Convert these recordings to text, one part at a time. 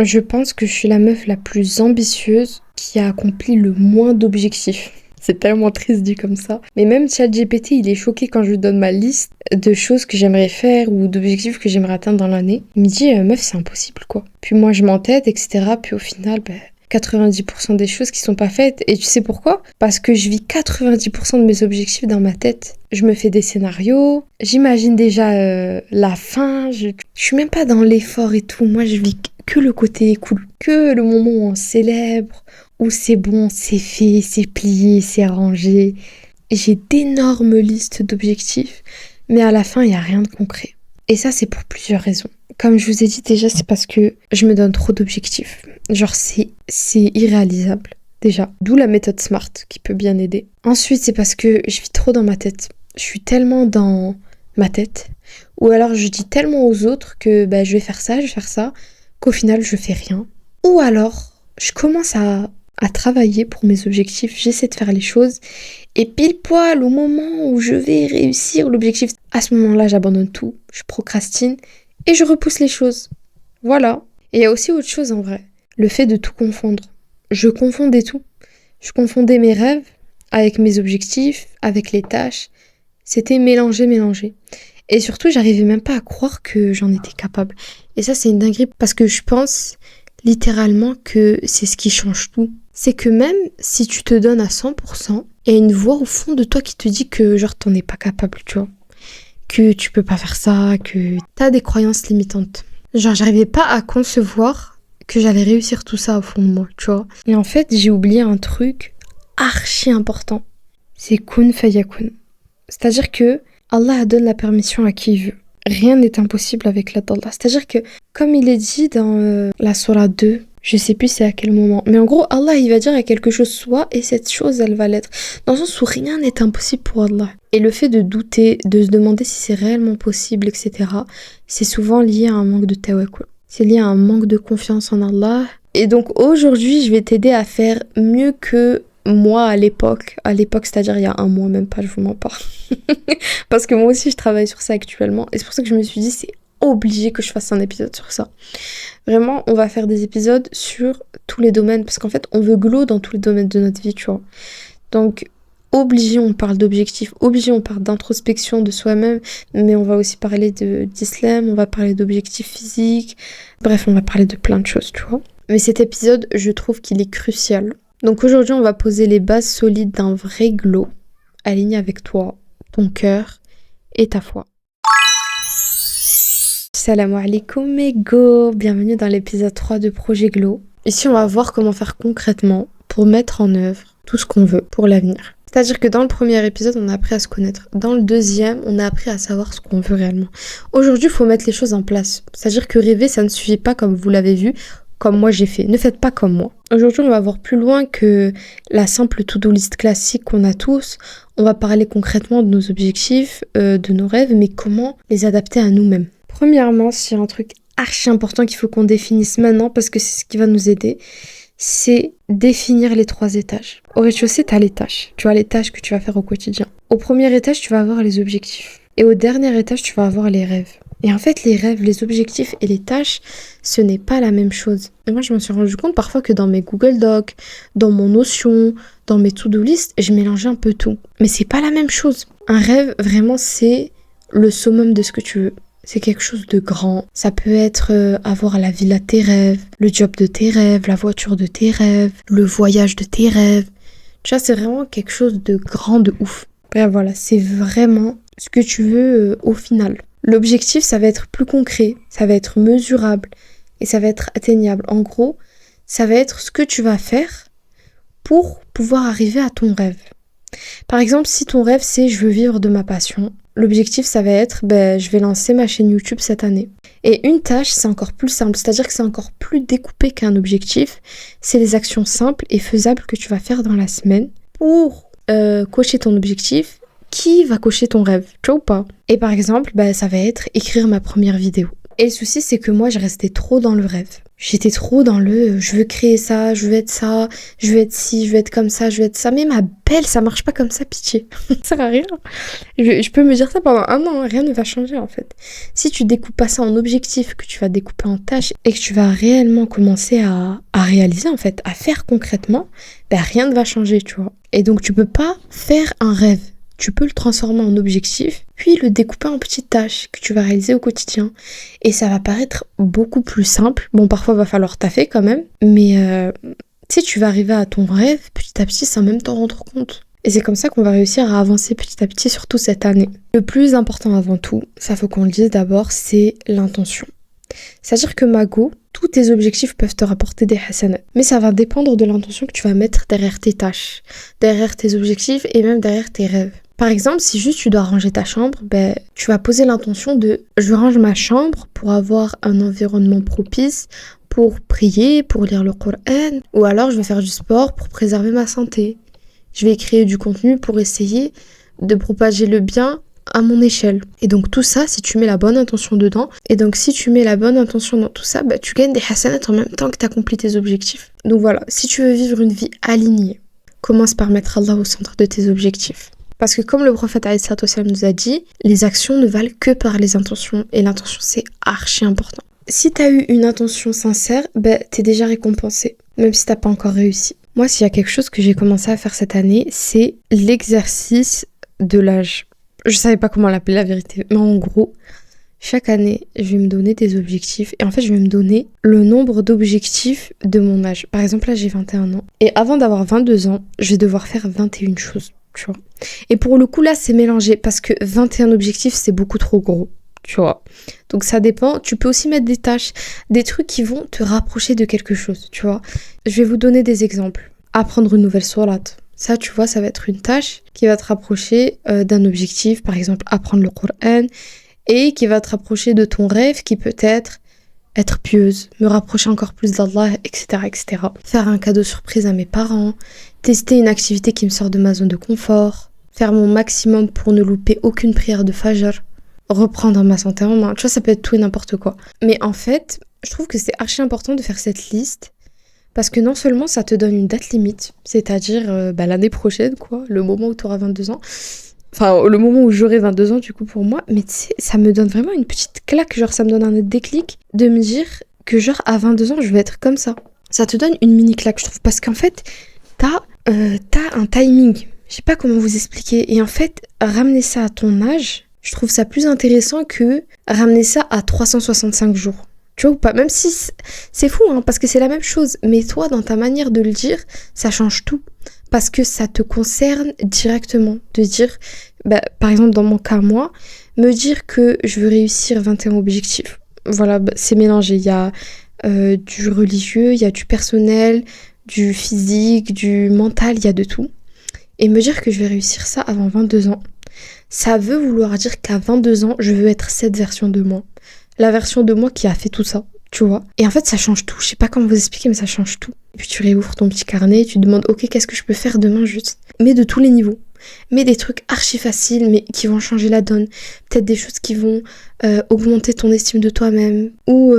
Je pense que je suis la meuf la plus ambitieuse qui a accompli le moins d'objectifs. C'est tellement triste dit comme ça. Mais même ChatGPT, il est choqué quand je lui donne ma liste de choses que j'aimerais faire ou d'objectifs que j'aimerais atteindre dans l'année. Il me dit, meuf, c'est impossible, quoi. Puis moi, je m'entête, etc. Puis au final, 90% des choses qui sont pas faites. Et tu sais pourquoi? Parce que je vis 90% de mes objectifs dans ma tête. Je me fais des scénarios, j'imagine déjà la fin, je suis même pas dans l'effort et tout. Moi, je vis que le côté cool, que le moment où on célèbre, où c'est bon, c'est fait, c'est plié, c'est rangé. J'ai d'énormes listes d'objectifs, mais à la fin, il n'y a rien de concret. Et ça, c'est pour plusieurs raisons. Comme je vous ai dit déjà, c'est parce que je me donne trop d'objectifs. Genre, c'est irréalisable, déjà. D'où la méthode SMART, qui peut bien aider. Ensuite, c'est parce que je vis trop dans ma tête. Je suis tellement dans ma tête. Ou alors, je dis tellement aux autres que je vais faire ça, qu'au final, je fais rien. Ou alors, je commence à travailler pour mes objectifs. J'essaie de faire les choses. Et pile poil, au moment où je vais réussir l'objectif, à ce moment-là, j'abandonne tout. Je procrastine. Et je repousse les choses. Voilà. Et il y a aussi autre chose en vrai. Le fait de tout confondre. Je confondais tout. Je confondais mes rêves avec mes objectifs, avec les tâches. C'était mélangé. Et surtout, j'arrivais même pas à croire que j'en étais capable. Et ça, c'est une dinguerie parce que je pense littéralement que c'est ce qui change tout. C'est que même si tu te donnes à 100%, il y a une voix au fond de toi qui te dit que genre t'en es pas capable, tu vois. Que tu peux pas faire ça, que t'as des croyances limitantes. Genre, j'arrivais pas à concevoir que j'allais réussir tout ça au fond de moi, tu vois. Et en fait, j'ai oublié un truc archi important. C'est kun fayakun. C'est-à-dire que Allah donne la permission à qui il veut. Rien n'est impossible avec l'aide d'Allah. C'est-à-dire que, comme il est dit dans la Surah 2, je sais plus c'est à quel moment, mais en gros, Allah, il va dire à quelque chose soit, et cette chose, elle va l'être. Dans le sens où rien n'est impossible pour Allah. Et le fait de douter, de se demander si c'est réellement possible, etc., c'est souvent lié à un manque de tawakkul. C'est lié à un manque de confiance en Allah. Et donc, aujourd'hui, je vais t'aider à faire mieux que moi à l'époque, c'est-à-dire il y a un mois, même pas, je vous mens pas. Parce que moi aussi, je travaille sur ça actuellement. Et c'est pour ça que je me suis dit, c'est obligé que je fasse un épisode sur ça. Vraiment, on va faire des épisodes sur tous les domaines. Parce qu'en fait, on veut glow dans tous les domaines de notre vie, tu vois. Donc, obligé, on parle d'objectifs. Obligé, on parle d'introspection de soi-même. Mais on va aussi parler d'islam. On va parler d'objectifs physiques. Bref, on va parler de plein de choses, tu vois. Mais cet épisode, je trouve qu'il est crucial. Donc aujourd'hui, on va poser les bases solides d'un vrai glow, aligné avec toi, ton cœur et ta foi. Salam alaikum mes go, bienvenue dans l'épisode 3 de Projet Glow. Ici, on va voir comment faire concrètement pour mettre en œuvre tout ce qu'on veut pour l'avenir. C'est-à-dire que dans le premier épisode, on a appris à se connaître. Dans le deuxième, on a appris à savoir ce qu'on veut réellement. Aujourd'hui, il faut mettre les choses en place. C'est-à-dire que rêver, ça ne suffit pas comme vous l'avez vu, comme moi j'ai fait. Ne faites pas comme moi. Aujourd'hui, on va voir plus loin que la simple to-do list classique qu'on a tous. On va parler concrètement de nos objectifs, de nos rêves, mais comment les adapter à nous-mêmes. Premièrement, c'est un truc archi important qu'il faut qu'on définisse maintenant parce que c'est ce qui va nous aider. C'est définir les 3 étages. Au rez-de-chaussée, tu as les tâches. Tu as les tâches que tu vas faire au quotidien. Au premier étage, tu vas avoir les objectifs. Et au dernier étage, tu vas avoir les rêves. Et en fait, les rêves, les objectifs et les tâches, ce n'est pas la même chose. Et moi, je me suis rendu compte parfois que dans mes Google Docs, dans mon Notion, dans mes to-do list, je mélangeais un peu tout. Mais c'est pas la même chose. Un rêve, vraiment, c'est le summum de ce que tu veux. C'est quelque chose de grand. Ça peut être avoir la villa de tes rêves, le job de tes rêves, la voiture de tes rêves, le voyage de tes rêves. Tu vois, c'est vraiment quelque chose de grand, de ouf. Bref, voilà, c'est vraiment ce que tu veux au final. L'objectif, ça va être plus concret, ça va être mesurable et ça va être atteignable. En gros, ça va être ce que tu vas faire pour pouvoir arriver à ton rêve. Par exemple, si ton rêve, c'est « je veux vivre de ma passion », l'objectif, ça va être « je vais lancer ma chaîne YouTube cette année ». Et une tâche, c'est encore plus simple, c'est-à-dire que c'est encore plus découpé qu'un objectif. C'est les actions simples et faisables que tu vas faire dans la semaine pour cocher ton objectif. Qui va cocher ton rêve, tu vois ou pas? Et par exemple, ça va être écrire ma première vidéo. Et le souci, c'est que moi, je restais trop dans le rêve. J'étais trop dans le je veux créer ça, je veux être ça, je veux être ci, je veux être comme ça, je veux être ça. Mais ma belle, ça marche pas comme ça, pitié. Ça sert à rien. Je peux me dire ça pendant un an, hein, rien ne va changer en fait. Si tu découpes pas ça en objectifs, que tu vas découper en tâches et que tu vas réellement commencer à réaliser en fait, à faire concrètement, ben rien ne va changer, tu vois. Et donc tu peux pas faire un rêve. Tu peux le transformer en objectif, puis le découper en petites tâches que tu vas réaliser au quotidien. Et ça va paraître beaucoup plus simple. Bon, parfois, il va falloir taffer quand même, mais tu sais, tu vas arriver à ton rêve petit à petit sans même t'en rendre compte. Et c'est comme ça qu'on va réussir à avancer petit à petit, surtout cette année. Le plus important avant tout, ça faut qu'on le dise d'abord, c'est l'intention. C'est-à-dire que Mago, tous tes objectifs peuvent te rapporter des hasanat. Mais ça va dépendre de l'intention que tu vas mettre derrière tes tâches, derrière tes objectifs et même derrière tes rêves. Par exemple, si juste tu dois ranger ta chambre, ben, tu vas poser l'intention de je range ma chambre pour avoir un environnement propice, pour prier, pour lire le Coran, ou alors je vais faire du sport pour préserver ma santé. Je vais créer du contenu pour essayer de propager le bien à mon échelle. Et donc tout ça, si tu mets la bonne intention dedans, et donc si tu mets la bonne intention dans tout ça, bah, tu gagnes des hasanats en même temps que tu accomplis tes objectifs. Donc voilà, si tu veux vivre une vie alignée, commence par mettre Allah au centre de tes objectifs. Parce que comme le prophète nous a dit, les actions ne valent que par les intentions. Et l'intention, c'est archi important. Si t'as eu une intention sincère, ben, t'es déjà récompensé, même si t'as pas encore réussi. Moi, s'il y a quelque chose que j'ai commencé à faire cette année, c'est l'exercice de l'âge. Je savais pas comment l'appeler, la vérité. Mais en gros, chaque année, je vais me donner des objectifs. Et en fait, je vais me donner le nombre d'objectifs de mon âge. Par exemple, là, j'ai 21 ans. Et avant d'avoir 22 ans, je vais devoir faire 21 choses. Tu vois. Et pour le coup, là, c'est mélangé parce que 21 objectifs, c'est beaucoup trop gros, tu vois. Donc ça dépend. Tu peux aussi mettre des tâches, des trucs qui vont te rapprocher de quelque chose, tu vois. Je vais vous donner des exemples. Apprendre une nouvelle sourate. Ça, tu vois, ça va être une tâche qui va te rapprocher d'un objectif, par exemple, apprendre le Coran, et qui va te rapprocher de ton rêve qui peut être pieuse, me rapprocher encore plus d'Allah, etc., etc. Faire un cadeau surprise à mes parents, tester une activité qui me sort de ma zone de confort, faire mon maximum pour ne louper aucune prière de Fajr, reprendre ma santé en main. Tu vois, ça peut être tout et n'importe quoi. Mais en fait, je trouve que c'est archi important de faire cette liste parce que non seulement ça te donne une date limite, c'est-à-dire l'année prochaine, quoi, le moment où tu auras 22 ans, enfin le moment où j'aurai 22 ans du coup pour moi, mais tu sais, ça me donne vraiment une petite claque, genre ça me donne un déclic de me dire que genre à 22 ans je vais être comme ça. Ça te donne une mini claque, je trouve, parce qu'en fait, t'as un timing. Je sais pas comment vous expliquer. Et en fait, ramener ça à ton âge, je trouve ça plus intéressant que ramener ça à 365 jours. Tu vois ou pas? Même si c'est fou, hein, parce que c'est la même chose. Mais toi, dans ta manière de le dire, ça change tout. Parce que ça te concerne directement. De dire, par exemple, dans mon cas, moi, me dire que je veux réussir 21 objectifs. Voilà, c'est mélangé. Il y a du religieux, il y a du personnel, du physique, du mental, il y a de tout. Et me dire que je vais réussir ça avant 22 ans, ça veut vouloir dire qu'à 22 ans, je veux être cette version de moi. La version de moi qui a fait tout ça, tu vois. Et en fait, ça change tout. Je sais pas comment vous expliquer, mais ça change tout. Et puis tu réouvres ton petit carnet et tu te demandes, ok, qu'est-ce que je peux faire demain juste? Mais de tous les niveaux. Mais des trucs archi faciles, mais qui vont changer la donne. Peut-être des choses qui vont augmenter ton estime de toi-même. Ou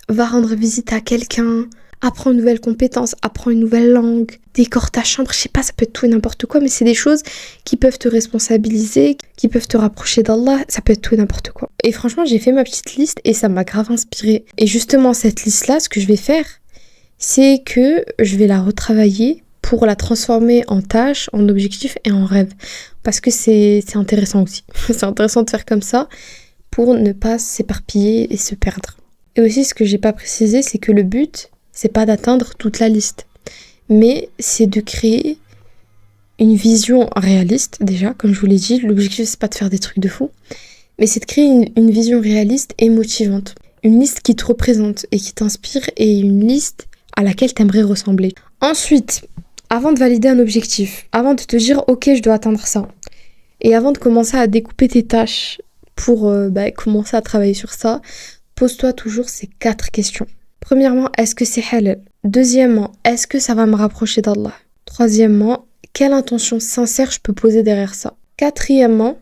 va rendre visite à quelqu'un. Apprends une nouvelle compétence, apprends une nouvelle langue, décore ta chambre, je sais pas, ça peut être tout et n'importe quoi, mais c'est des choses qui peuvent te responsabiliser, qui peuvent te rapprocher d'Allah, ça peut être tout et n'importe quoi. Et franchement, j'ai fait ma petite liste et ça m'a grave inspirée. Et justement, cette liste-là, ce que je vais faire, c'est que je vais la retravailler pour la transformer en tâches, en objectifs et en rêves. Parce que c'est intéressant aussi. C'est intéressant de faire comme ça pour ne pas s'éparpiller et se perdre. Et aussi, ce que j'ai pas précisé, c'est que le but, c'est pas d'atteindre toute la liste, mais c'est de créer une vision réaliste, déjà, comme je vous l'ai dit. L'objectif, c'est pas de faire des trucs de fou, mais c'est de créer une vision réaliste et motivante. Une liste qui te représente et qui t'inspire et une liste à laquelle t'aimerais ressembler. Ensuite, avant de valider un objectif, avant de te dire « Ok, je dois atteindre ça », et avant de commencer à découper tes tâches pour commencer à travailler sur ça, pose-toi toujours ces 4 questions. Premièrement, est-ce que c'est halal? Deuxièmement, est-ce que ça va me rapprocher d'Allah? Troisièmement, quelle intention sincère je peux poser derrière ça? Quatrièmement,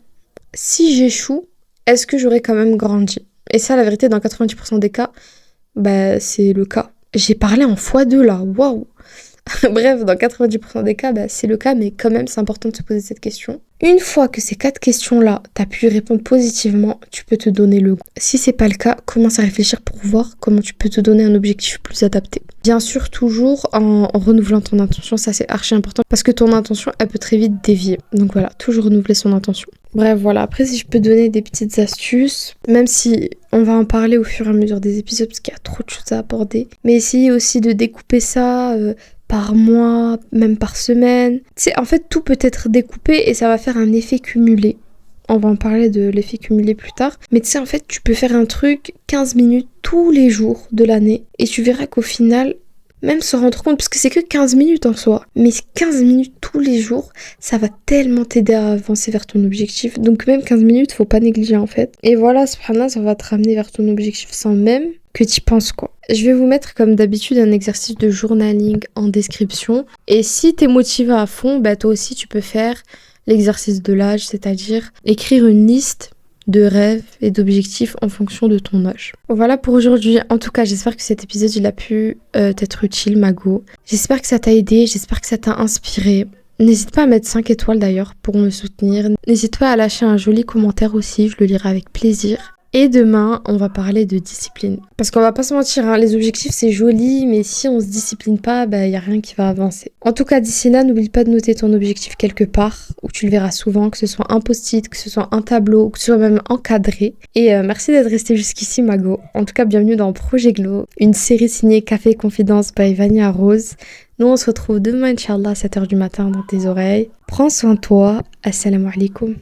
si j'échoue, est-ce que j'aurai quand même grandi? Et ça, la vérité, dans 90% des cas, bah, c'est le cas. J'ai parlé en x2 là, waouh. Bref, dans 90% des cas, bah, c'est le cas, mais quand même, c'est important de se poser cette question. Une fois que ces 4 questions-là, t'as pu y répondre positivement, tu peux te donner le go. Si c'est pas le cas, commence à réfléchir pour voir comment tu peux te donner un objectif plus adapté. Bien sûr, toujours en renouvelant ton intention, ça c'est archi important, parce que ton intention, elle peut très vite dévier. Donc voilà, toujours renouveler son intention. Bref, voilà, après si je peux donner des petites astuces, même si on va en parler au fur et à mesure des épisodes, parce qu'il y a trop de choses à aborder, mais essayez aussi de découper ça... par mois, même par semaine. Tu sais, en fait, tout peut être découpé et ça va faire un effet cumulé. On va en parler de l'effet cumulé plus tard. Mais tu sais, en fait, tu peux faire un truc 15 minutes tous les jours de l'année et tu verras qu'au final, même se rendre compte, parce que c'est que 15 minutes en soi, mais 15 minutes tous les jours, ça va tellement t'aider à avancer vers ton objectif. Donc même 15 minutes, faut pas négliger en fait. Et voilà, subhanallah, ça va te ramener vers ton objectif sans même que tu penses quoi. Je vais vous mettre comme d'habitude un exercice de journaling en description. Et si t'es motivé à fond, bah toi aussi tu peux faire l'exercice de l'âge, c'est-à-dire écrire une liste de rêves et d'objectifs en fonction de ton âge. Voilà pour aujourd'hui. En tout cas, j'espère que cet épisode il a pu t'être utile, Mago. J'espère que ça t'a aidé, j'espère que ça t'a inspiré. N'hésite pas à mettre 5 étoiles d'ailleurs pour me soutenir. N'hésite pas à lâcher un joli commentaire aussi, je le lirai avec plaisir. Et demain, on va parler de discipline. Parce qu'on va pas se mentir, hein, les objectifs c'est joli, mais si on se discipline pas, bah y a rien qui va avancer. En tout cas, d'ici là, n'oublie pas de noter ton objectif quelque part, où tu le verras souvent, que ce soit un post-it, que ce soit un tableau, que ce soit même encadré. Et merci d'être resté jusqu'ici, Mago. En tout cas, bienvenue dans Projet Glow, une série signée Café Confidence by Vania Rose. Nous, on se retrouve demain, Inch'Allah, à 7h du matin dans tes oreilles. Prends soin de toi. Assalamu alaikum.